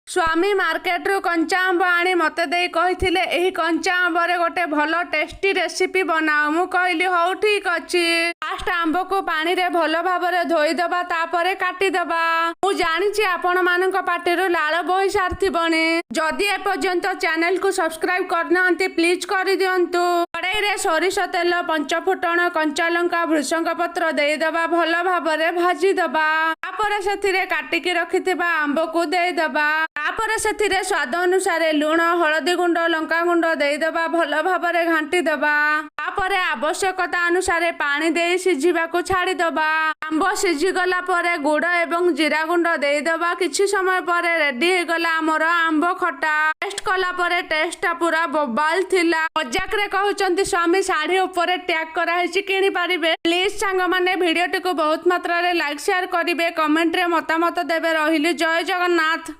स्वामी मार्केट्रु कंचा आंब आनी मते देई कहिथिले एही कंचा आंबरे गोटे भलो टेस्टी रेसिपी बनाओ। मु कहली हौ ठीक अछि। फास्ट आंब को पानी रे भलो भाबरे धोई दबा तापरे काटी दबा। मु जानिछि आपण मानक पाटिरु लाळ बोही सारथिबणी। जदि ए पर्यंत चैनल को सब्सक्राइब करनांती प्लीज कर दियंतु। कड़ाई रे सरिष तेल पंच फुटण कंचा लंका भृषंग पत्र देई दबा भलो भाबरे भाजी दबा। तापरे सेथिरे काटिकी रखिथिबा आंब को देई दबा। तापरे सेथिरे स्वाद अनुसार लुण हळदी गुंड लंका गुंड देई दबा भलो भाबरे घांटी दबा। तापरे आवश्यकता अनुसार पानी देई सिझिबाकू छाड़ी दबा। आंब सिझी गला परे गुड़ एवं जीरा गुंड देई दबा। किछि समय परे रेडी हे गला हमर आंब खटा। टेस्ट कला परे टेस्टटा पूरा बोबाल थिला। मजाक रे कहउचंती स्वामी साड़ी ऊपर टैग करा हिची किनि पारिबे। प्लीज सांग माने वीडियो को बहुत मात्रा रे लाइक शेयर करिवे। कमेंट रे मतामत देबे। रहिली जय जगन्नाथ।